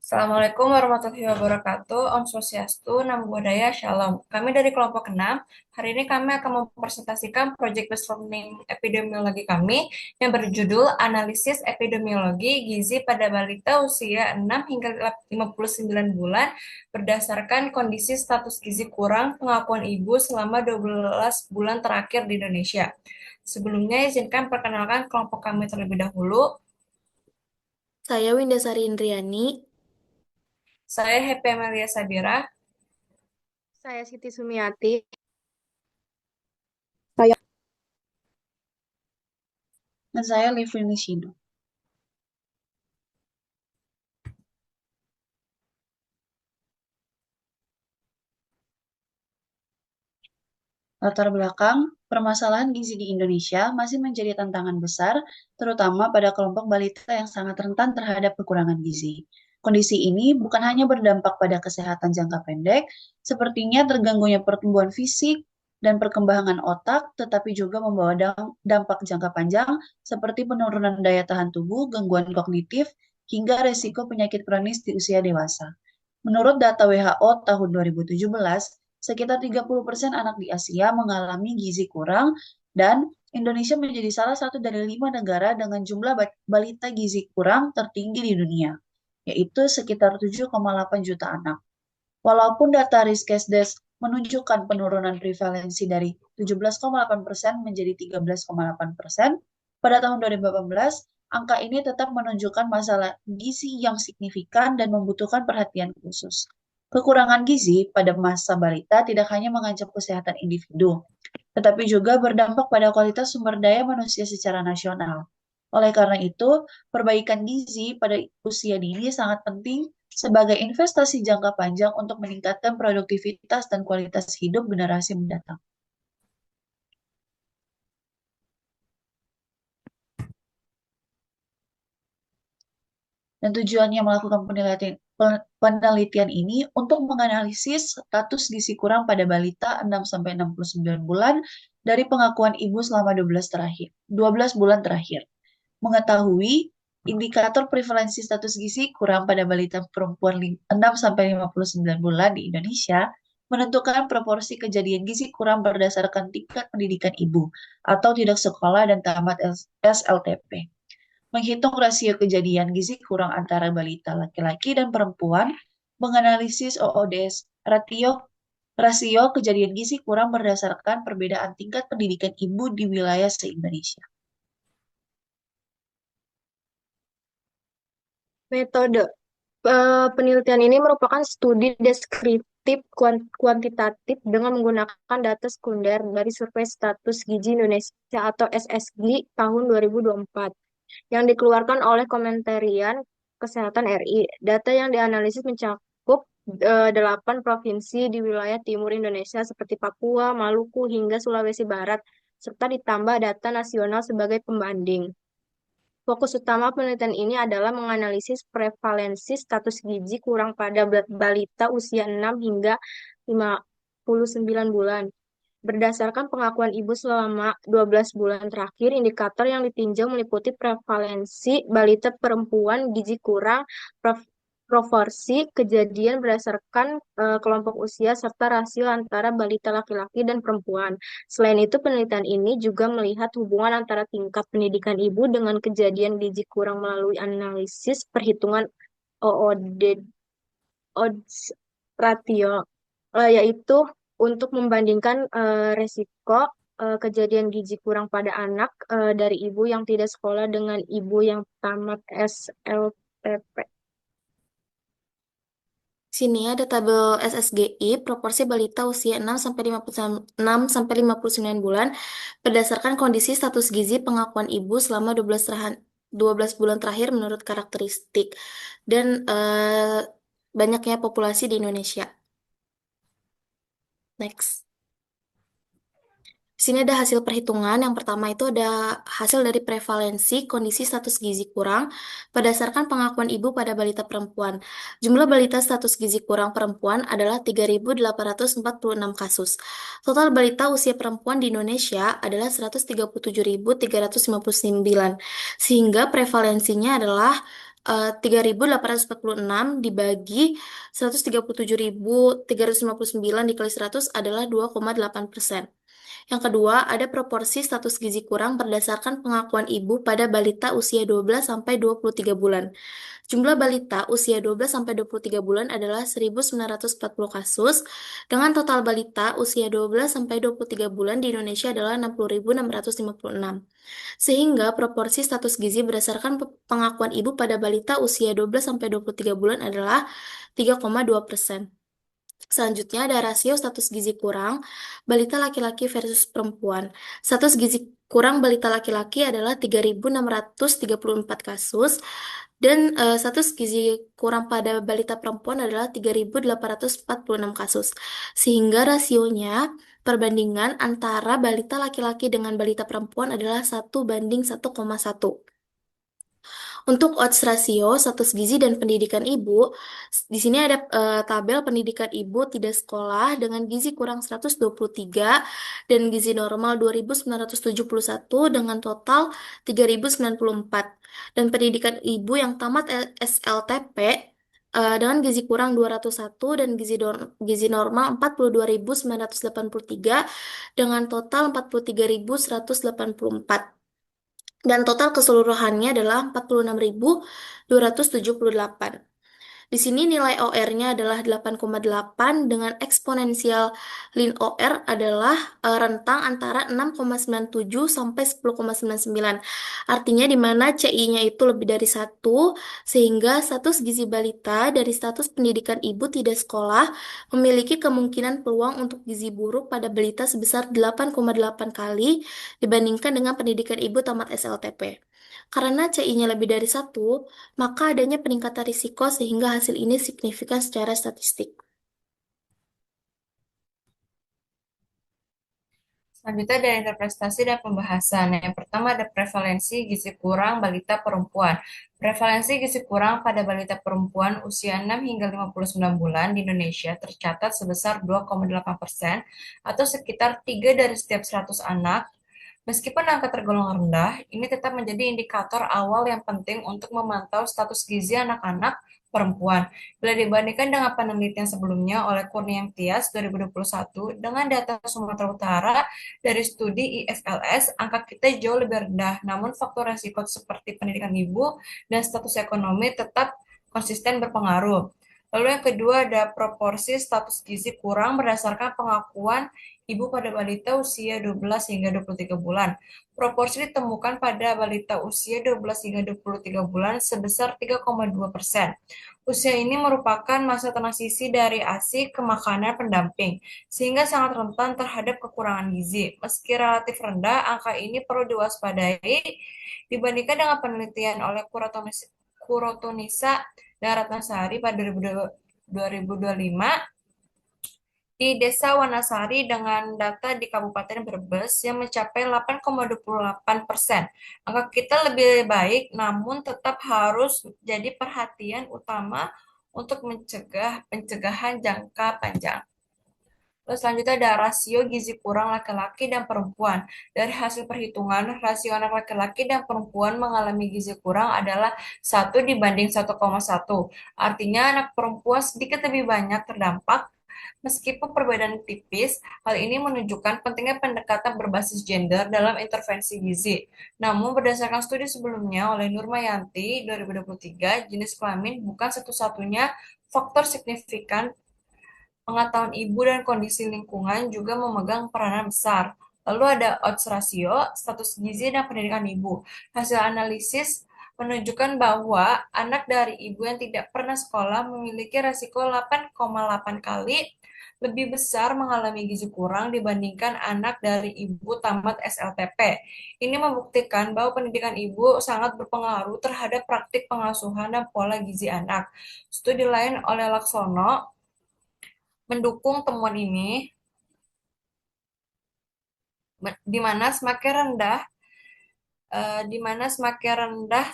Assalamualaikum warahmatullahi wabarakatuh. Om Swastiastu, Namo Buddhaya, Shalom. Kami dari kelompok 6. Hari ini kami akan mempresentasikan Project Based Learning Epidemiologi kami yang berjudul Analisis Epidemiologi Gizi pada Balita Usia 6 hingga 59 bulan berdasarkan kondisi status gizi kurang pengakuan ibu selama 12 bulan terakhir di Indonesia. Sebelumnya izinkan perkenalkan kelompok kami terlebih dahulu. Saya Windasari Indriani. Saya Happy Amelia Sabira. Saya Siti Sumiati. Dan saya Livia Nishino. Latar belakang, permasalahan gizi di Indonesia masih menjadi tantangan besar, terutama pada kelompok balita yang sangat rentan terhadap kekurangan gizi. Kondisi ini bukan hanya berdampak pada kesehatan jangka pendek, sepertinya terganggunya pertumbuhan fisik dan perkembangan otak, tetapi juga membawa dampak jangka panjang seperti penurunan daya tahan tubuh, gangguan kognitif, hingga resiko penyakit kronis di usia dewasa. Menurut data WHO tahun 2017, sekitar 30% anak di Asia mengalami gizi kurang dan Indonesia menjadi salah satu dari 5 negara dengan jumlah balita gizi kurang tertinggi di dunia, yaitu sekitar 7,8 juta anak. Walaupun data Riskesdes menunjukkan penurunan prevalensi dari 17,8% menjadi 13,8%, pada tahun 2018, angka ini tetap menunjukkan masalah gizi yang signifikan dan membutuhkan perhatian khusus. Kekurangan gizi pada masa balita tidak hanya mengancam kesehatan individu, tetapi juga berdampak pada kualitas sumber daya manusia secara nasional. Oleh karena itu, perbaikan gizi pada usia dini sangat penting sebagai investasi jangka panjang untuk meningkatkan produktivitas dan kualitas hidup generasi mendatang. Dan tujuannya melakukan penelitian ini untuk menganalisis status gizi kurang pada balita 6-69 bulan dari pengakuan ibu selama 12 bulan terakhir. Mengetahui indikator prevalensi status gizi kurang pada balita perempuan 6-59 bulan di Indonesia menentukan proporsi kejadian gizi kurang berdasarkan tingkat pendidikan ibu atau tidak sekolah dan tamat SLTP. Menghitung rasio kejadian gizi kurang antara balita laki-laki dan perempuan, menganalisis OODS rasio kejadian gizi kurang berdasarkan perbedaan tingkat pendidikan ibu di wilayah se-Indonesia. Metode penelitian ini merupakan studi deskriptif kuantitatif dengan menggunakan data sekunder dari Survei Status Gizi Indonesia atau SSGI tahun 2024 yang dikeluarkan oleh Kementerian Kesehatan RI. Data yang dianalisis mencakup 8 provinsi di wilayah timur Indonesia seperti Papua, Maluku, hingga Sulawesi Barat, serta ditambah data nasional sebagai pembanding. Fokus utama penelitian ini adalah menganalisis prevalensi status gizi kurang pada balita usia 6 hingga 59 bulan. Berdasarkan pengakuan ibu selama 12 bulan terakhir, indikator yang ditinjau meliputi prevalensi balita perempuan gizi kurang, proporsi kejadian berdasarkan kelompok usia, serta rasio antara balita laki-laki dan perempuan. Selain itu, penelitian ini juga melihat hubungan antara tingkat pendidikan ibu dengan kejadian gizi kurang melalui analisis perhitungan odds ratio, yaitu untuk membandingkan resiko kejadian gizi kurang pada anak dari ibu yang tidak sekolah dengan ibu yang tamat SLTP. Sini ada tabel SSGI, proporsi balita usia 6-59 bulan berdasarkan kondisi status gizi pengakuan ibu selama 12 bulan terakhir menurut karakteristik dan banyaknya populasi di Indonesia. Next. Di sini ada hasil perhitungan. Yang pertama itu ada hasil dari prevalensi kondisi status gizi kurang berdasarkan pengakuan ibu pada balita perempuan. Jumlah balita status gizi kurang perempuan adalah 3.846 kasus. Total balita usia perempuan di Indonesia adalah 137.359, sehingga prevalensinya adalah 3.846 dibagi 137.359 dikali 100 adalah 2,8%. Yang kedua, ada proporsi status gizi kurang berdasarkan pengakuan ibu pada balita usia 12 sampai 23 bulan. Jumlah balita usia 12 sampai 23 bulan adalah 1.940 kasus, dengan total balita usia 12 sampai 23 bulan di Indonesia adalah 60.656. Sehingga proporsi status gizi berdasarkan pengakuan ibu pada balita usia 12 sampai 23 bulan adalah 3,2%. Selanjutnya ada rasio status gizi kurang balita laki-laki versus perempuan. Status gizi kurang balita laki-laki adalah 3.634 kasus dan status gizi kurang pada balita perempuan adalah 3.846 kasus. Sehingga rasionya perbandingan antara balita laki-laki dengan balita perempuan adalah 1:1,1. Untuk odds rasio status gizi dan pendidikan ibu, di sini ada tabel pendidikan ibu tidak sekolah dengan gizi kurang 123 dan gizi normal 2.971 dengan total 3.094. Dan pendidikan ibu yang tamat SLTP dengan gizi kurang 201 dan gizi normal 42.983 dengan total 43.184. Dan total keseluruhannya adalah 46.278. Di sini nilai OR-nya adalah 8,8 dengan eksponensial lin OR adalah rentang antara 6,97 sampai 10,99. Artinya di mana CI-nya itu lebih dari 1, sehingga status gizi balita dari status pendidikan ibu tidak sekolah memiliki kemungkinan peluang untuk gizi buruk pada balita sebesar 8,8 kali dibandingkan dengan pendidikan ibu tamat SLTP. Karena CI-nya lebih dari 1, maka adanya peningkatan risiko sehingga hasil ini signifikan secara statistik. Selanjutnya ada interpretasi dan pembahasan. Yang pertama ada prevalensi gizi kurang balita perempuan. Prevalensi gizi kurang pada balita perempuan usia 6 hingga 59 bulan di Indonesia tercatat sebesar 2,8% atau sekitar 3 dari setiap 100 anak. Meskipun angka tergolong rendah, ini tetap menjadi indikator awal yang penting untuk memantau status gizi anak-anak perempuan. Bila dibandingkan dengan penelitian sebelumnya oleh Kurniawan Tias 2021 dengan data Sumatera Utara dari studi IFLS, angka kita jauh lebih rendah. Namun faktor resiko seperti pendidikan ibu dan status ekonomi tetap konsisten berpengaruh. Lalu yang kedua ada proporsi status gizi kurang berdasarkan pengakuan ibu pada balita usia 12 hingga 23 bulan. Proporsi ditemukan pada balita usia 12 hingga 23 bulan sebesar 3,2%. Usia ini merupakan masa transisi dari ASI ke makanan pendamping, sehingga sangat rentan terhadap kekurangan gizi. Meski relatif rendah, angka ini perlu diwaspadai dibandingkan dengan penelitian oleh Kurotonisa dan Ratnasari pada 2025 di Desa Wanasari dengan data di Kabupaten Brebes yang mencapai 8,28%. Angka kita lebih baik, namun tetap harus jadi perhatian utama untuk mencegah pencegahan jangka panjang. Terus selanjutnya ada rasio gizi kurang laki-laki dan perempuan. Dari hasil perhitungan, rasio anak laki-laki dan perempuan mengalami gizi kurang adalah 1:1,1. Artinya anak perempuan sedikit lebih banyak terdampak. Meskipun perbedaan tipis, hal ini menunjukkan pentingnya pendekatan berbasis gender dalam intervensi gizi. Namun, berdasarkan studi sebelumnya oleh Nurmayanti 2023, jenis kelamin bukan satu-satunya faktor signifikan. Pengetahuan ibu dan kondisi lingkungan juga memegang peranan besar. Lalu ada odds rasio, status gizi dan pendidikan ibu. Hasil analisis menunjukkan bahwa anak dari ibu yang tidak pernah sekolah memiliki resiko 8,8 kali lebih besar mengalami gizi kurang dibandingkan anak dari ibu tamat SLTP. Ini membuktikan bahwa pendidikan ibu sangat berpengaruh terhadap praktik pengasuhan dan pola gizi anak. Studi lain oleh Laksono mendukung temuan ini, di mana semakin rendah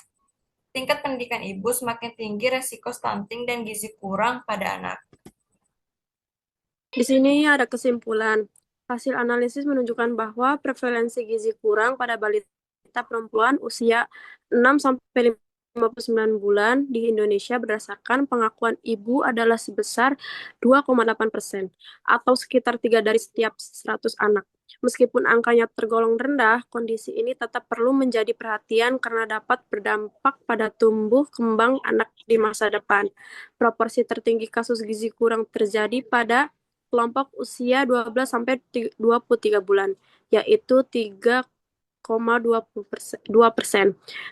tingkat pendidikan ibu, semakin tinggi resiko stunting dan gizi kurang pada anak. Di sini ada kesimpulan. Hasil analisis menunjukkan bahwa prevalensi gizi kurang pada balita perempuan usia 6 sampai bulan di Indonesia berdasarkan pengakuan ibu adalah sebesar 2,8% atau sekitar 3 dari setiap 100 anak. Meskipun angkanya tergolong rendah, kondisi ini tetap perlu menjadi perhatian karena dapat berdampak pada tumbuh kembang anak di masa depan. Proporsi tertinggi kasus gizi kurang terjadi pada kelompok usia 12 sampai 23 bulan, yaitu 3,2%.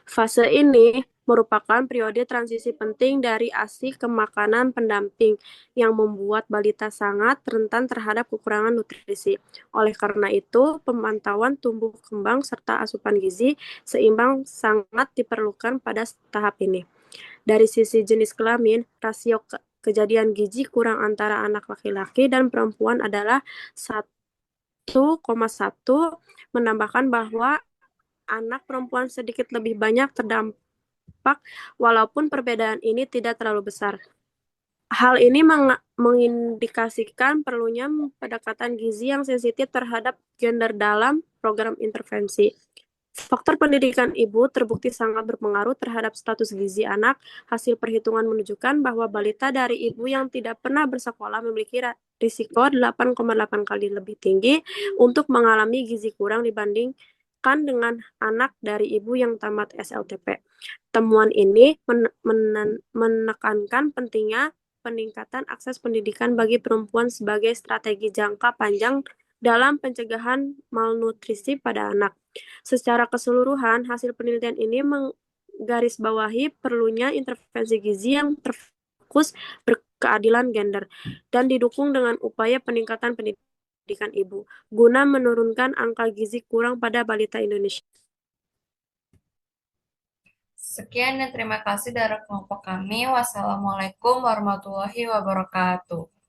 Fase ini merupakan periode transisi penting dari ASI ke makanan pendamping yang membuat balita sangat rentan terhadap kekurangan nutrisi. Oleh karena itu, pemantauan tumbuh kembang serta asupan gizi seimbang sangat diperlukan pada tahap ini. Dari sisi jenis kelamin, rasio kejadian gizi kurang antara anak laki-laki dan perempuan adalah 1,1, menambahkan bahwa anak perempuan sedikit lebih banyak terdampak walaupun perbedaan ini tidak terlalu besar. Hal ini mengindikasikan perlunya pendekatan gizi yang sensitif terhadap gender dalam program intervensi. Faktor pendidikan ibu terbukti sangat berpengaruh terhadap status gizi anak. Hasil perhitungan menunjukkan bahwa balita dari ibu yang tidak pernah bersekolah memiliki risiko 8,8 kali lebih tinggi untuk mengalami gizi kurang dibandingkan dengan anak dari ibu yang tamat SLTP. Temuan ini menekankan pentingnya peningkatan akses pendidikan bagi perempuan sebagai strategi jangka panjang dalam pencegahan malnutrisi pada anak. Secara keseluruhan, hasil penelitian ini menggarisbawahi perlunya intervensi gizi yang terfokus berkeadilan gender dan didukung dengan upaya peningkatan pendidikan ibu, guna menurunkan angka gizi kurang pada balita Indonesia. Sekian dan terima kasih dari kelompok kami. Wassalamualaikum warahmatullahi wabarakatuh.